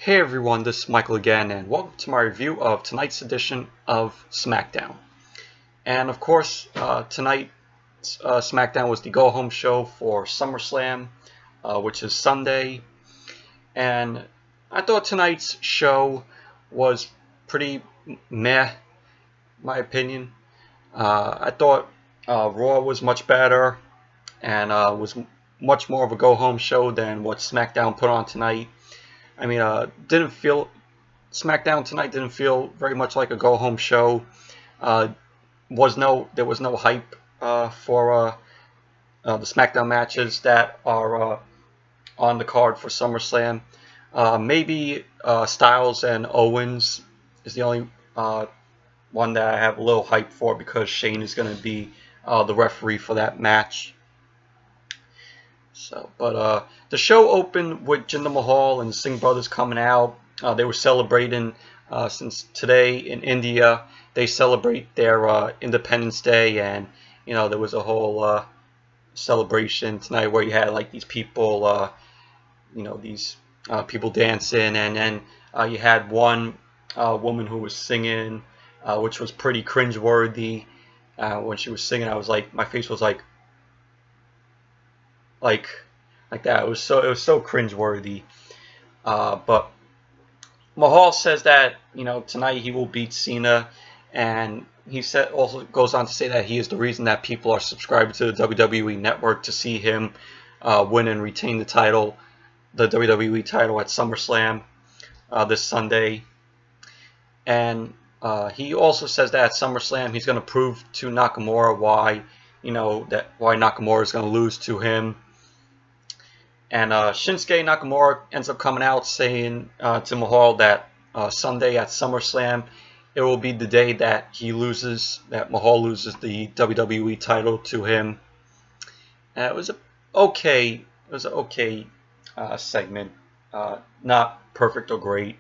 Hey everyone, this is Michael again, and welcome to my review of tonight's edition of SmackDown. And of course, tonight's SmackDown was the go-home show for SummerSlam, which is Sunday. And I thought tonight's show was pretty meh, in my opinion. I thought Raw was much better and was much more of a go-home show than what SmackDown put on tonight. I mean, SmackDown tonight didn't feel very much like a go-home show. There was no hype for the SmackDown matches that are on the card for SummerSlam. Maybe Styles and Owens is the only one that I have a little hype for because Shane is going to be the referee for that match. But the show opened with Jinder Mahal and the Singh brothers coming out. They were celebrating since today in India they celebrate their Independence Day, and there was a whole celebration tonight where you had like these people, people dancing, and then you had one woman who was singing, which was pretty cringeworthy. When she was singing, I was like, my face was like that. It was so cringeworthy. But Mahal says that tonight he will beat Cena, and he also goes on to say that he is the reason that people are subscribing to the WWE Network to see him win and retain the title, the WWE title at SummerSlam this Sunday. And he also says that at SummerSlam he's going to prove to Nakamura why Nakamura is going to lose to him. And Shinsuke Nakamura ends up coming out saying to Mahal that Sunday at SummerSlam, it will be the day that Mahal loses the WWE title to him. And it was an okay segment, not perfect or great.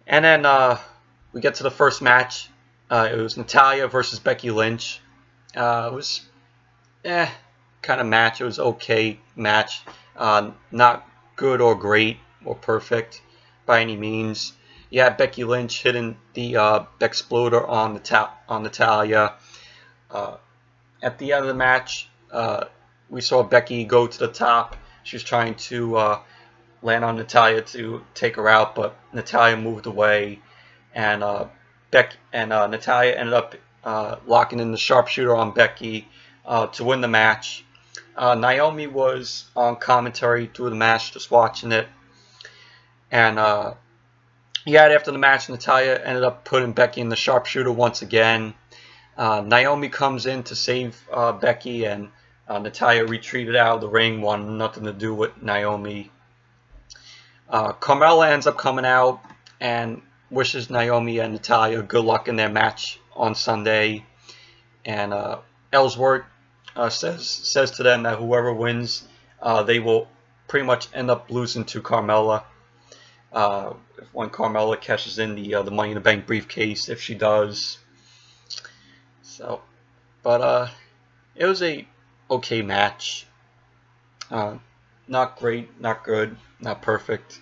And then we get to the first match. It was Natalya versus Becky Lynch. It was kind of match. It was okay match, not good or great or perfect by any means. Yeah, Becky Lynch hitting the exploder on Natalya. At the end of the match, we saw Becky go to the top. She was trying to land on Natalya to take her out, but Natalya moved away, and Natalya ended up locking in the sharpshooter on Becky to win the match. Naomi was on commentary through the match, just watching it. And after the match, Natalya ended up putting Becky in the sharpshooter once again. Naomi comes in to save Becky, and Natalya retreated out of the ring, wanted nothing to do with Naomi. Carmella ends up coming out and wishes Naomi and Natalya good luck in their match on Sunday. And Ellsworth says to them that whoever wins, they will pretty much end up losing to Carmella. When Carmella cashes in the Money in the Bank briefcase, if she does. But it was a okay match. Not great, not good, not perfect,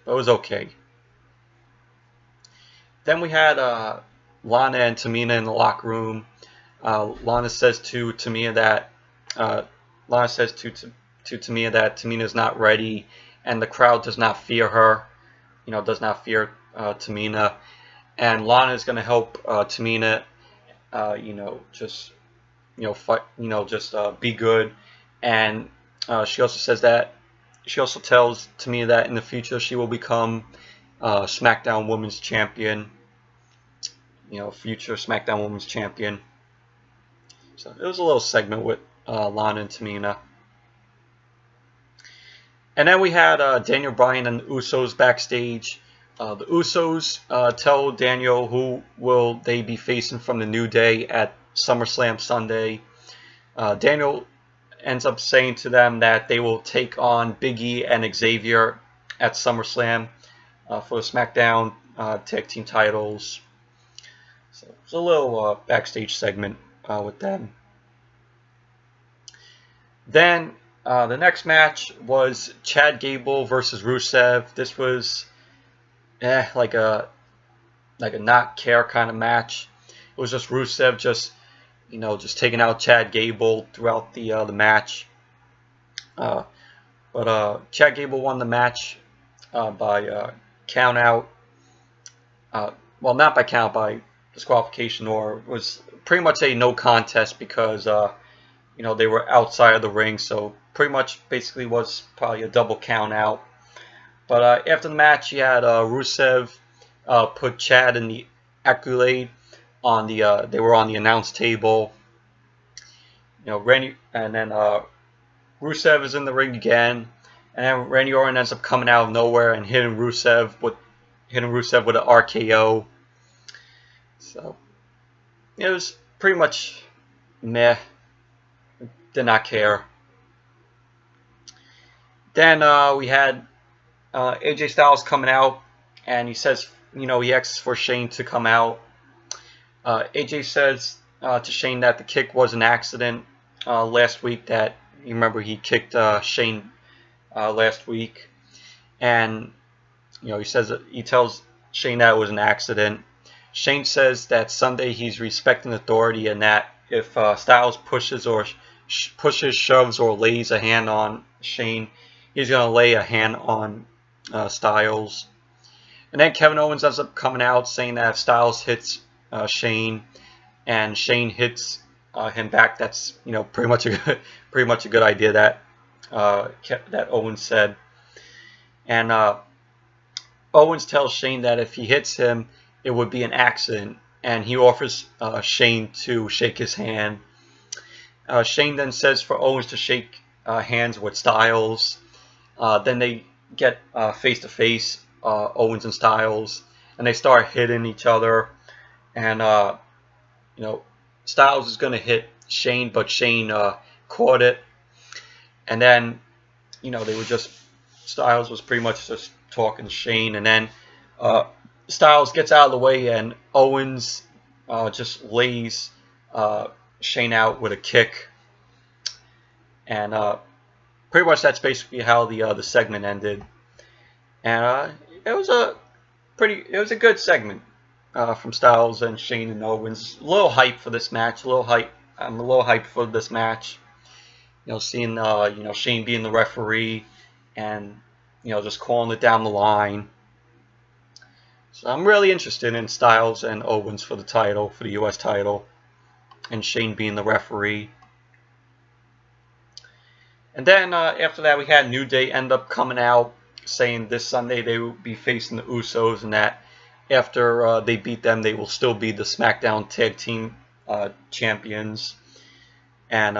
but it was okay. Then we had Lana and Tamina in the locker room. Lana says to Tamina that Tamina is not ready, and the crowd does not fear her. Does not fear Tamina, and Lana is going to help Tamina. Be good. And she also tells Tamina that in the future she will become SmackDown Women's Champion. Future SmackDown Women's Champion. So it was a little segment with Lana and Tamina. And then we had Daniel Bryan and the Usos backstage. The Usos tell Daniel who will they be facing from the New Day at SummerSlam Sunday. Daniel ends up saying to them that they will take on Big E and Xavier at SummerSlam for the SmackDown tag team titles. So it's a little backstage segment with them. Then The next match was Chad Gable versus Rusev. This was like a not care kind of match. It was just Rusev just taking out Chad Gable throughout the match. But Chad Gable won the match by count out. Well, not by count, by disqualification, or it was pretty much a no contest because they were outside of the ring, so pretty much basically was probably a double count out. But after the match, you had Rusev put Chad in the accolade on the they were on the announce table. Randy, and then Rusev is in the ring again, and then Randy Orton ends up coming out of nowhere and hitting Rusev with an RKO. So it was pretty much meh. Did not care. Then we had AJ Styles coming out, and he says, he asks for Shane to come out. AJ says to Shane that the kick was an accident last week. That you remember he kicked Shane last week, and he tells Shane that it was an accident. Shane says that Sunday he's respecting authority, and that if Styles pushes, shoves, or lays a hand on Shane, he's going to lay a hand on Styles. And then Kevin Owens ends up coming out saying that if Styles hits Shane and Shane hits him back, that's pretty much a good idea. That Owens said. And Owens tells Shane that if he hits him, it would be an accident, and he offers Shane to shake his hand. Shane then says for Owens to shake hands with Styles. Then they get face to face, Owens and Styles, and they start hitting each other. And Styles is going to hit Shane, but Shane caught it. And then Styles was pretty much just talking to Shane, and then Styles gets out of the way, and Owens just lays Shane out with a kick. And pretty much that's basically how the segment ended. And it was a good segment from Styles and Shane and Owens. A little hype for this match. I'm a little hyped for this match. Seeing Shane being the referee and just calling it down the line. So I'm really interested in Styles and Owens for the U.S. title, and Shane being the referee. And then after that, we had New Day end up coming out saying this Sunday they will be facing the Usos, and that after they beat them, they will still be the SmackDown Tag Team champions. And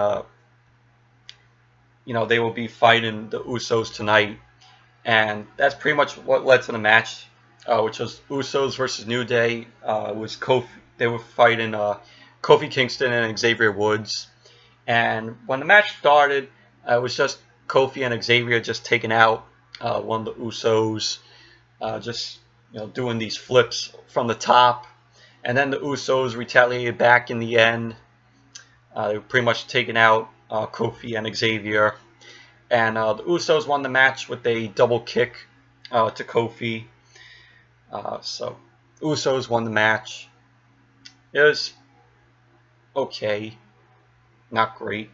they will be fighting the Usos tonight. And that's pretty much what led to the match, which was Usos versus New Day. Was Kofi? They were fighting Kofi Kingston and Xavier Woods. And when the match started, it was just Kofi and Xavier just taking out one of the Usos, doing these flips from the top. And then the Usos retaliated back in the end. They were pretty much taking out Kofi and Xavier. And the Usos won the match with a double kick to Kofi. So Usos won the match. It was okay, not great.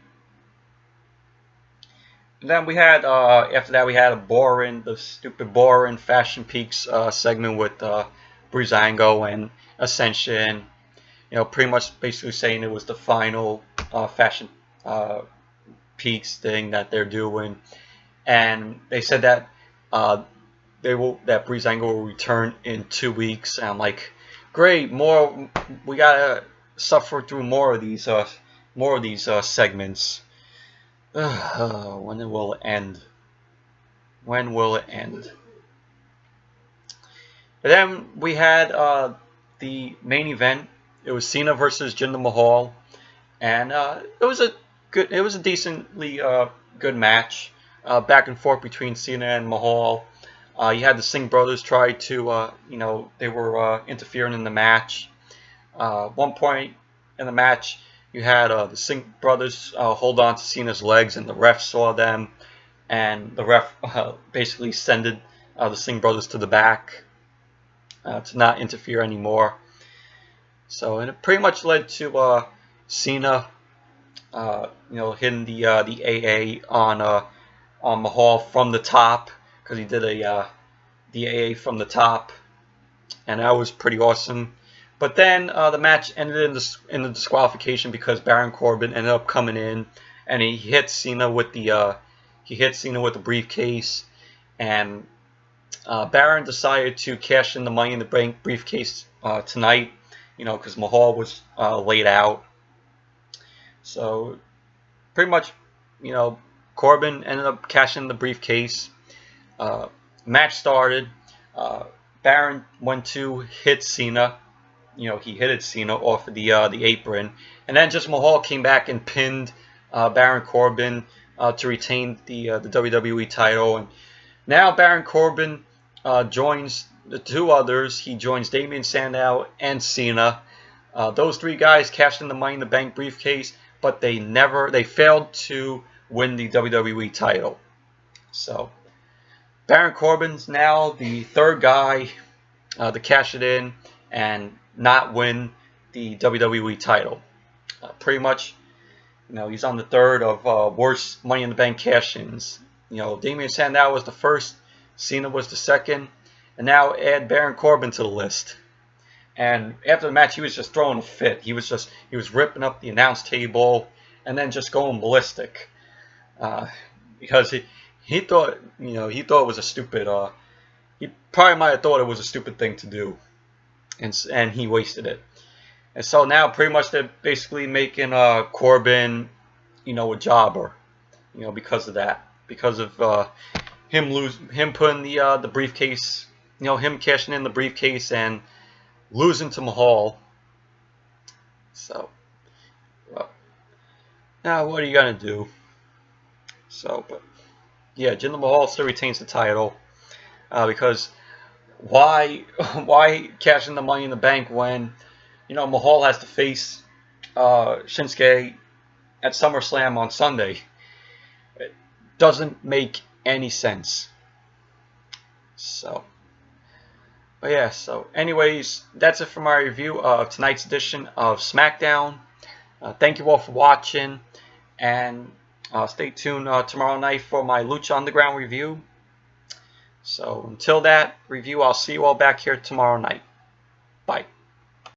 And then we had after that we had the stupid boring Fashion Peaks segment with Breezango and Ascension. Pretty much basically saying it was the final Fashion Peaks thing that they're doing, and they said that that Breezango will return in 2 weeks. And I'm like, great, more. We gotta suffer through more of these segments. When will it end? When will it end? And then we had the main event. It was Cena versus Jinder Mahal, and it was a decently good match, back and forth between Cena and Mahal. You had the Singh brothers try to, they were interfering in the match. One point in the match, you had the Singh brothers hold on to Cena's legs, and the ref saw them, and the ref basically sended the Singh brothers to the back to not interfere anymore. So, and it pretty much led to Cena, hitting the AA on Mahal from the top, because he did the AA from the top, and that was pretty awesome. But then the match ended in the disqualification because Baron Corbin ended up coming in, and he hit Cena with the briefcase, and Baron decided to cash in the Money in the Bank briefcase tonight, because Mahal was laid out. So pretty much, Corbin ended up cashing the briefcase. Match started. Baron went to hit Cena. He hit Cena off of the apron, and then just Mahal came back and pinned Baron Corbin to retain the WWE title. And now Baron Corbin joins the two others. He joins Damien Sandow and Cena. Those three guys cashed in the Money in the Bank briefcase, but they failed to win the WWE title. So Baron Corbin's now the third guy to cash it in and not win the WWE title. Pretty much, he's on the third of worst Money in the Bank cash-ins. Damien Sandow was the first, Cena was the second, and now add Baron Corbin to the list. And after the match, he was just throwing a fit. He was ripping up the announce table and then just going ballistic, because he thought it was a stupid. He probably might have thought it was a stupid thing to do, and he wasted it. And so now pretty much they're basically making Corbin, a jobber, because of that, because of him putting the briefcase, him cashing in the briefcase and losing to Mahal. So, well, now what are you gonna do? So, but yeah, Jinder Mahal still retains the title, because why cash in the Money in the Bank when Mahal has to face Shinsuke at SummerSlam on Sunday? It doesn't make any sense. So, but yeah, so anyways, that's it for my review of tonight's edition of SmackDown. Thank you all for watching, and stay tuned tomorrow night for my Lucha Underground review. So until that review, I'll see you all back here tomorrow night. Bye.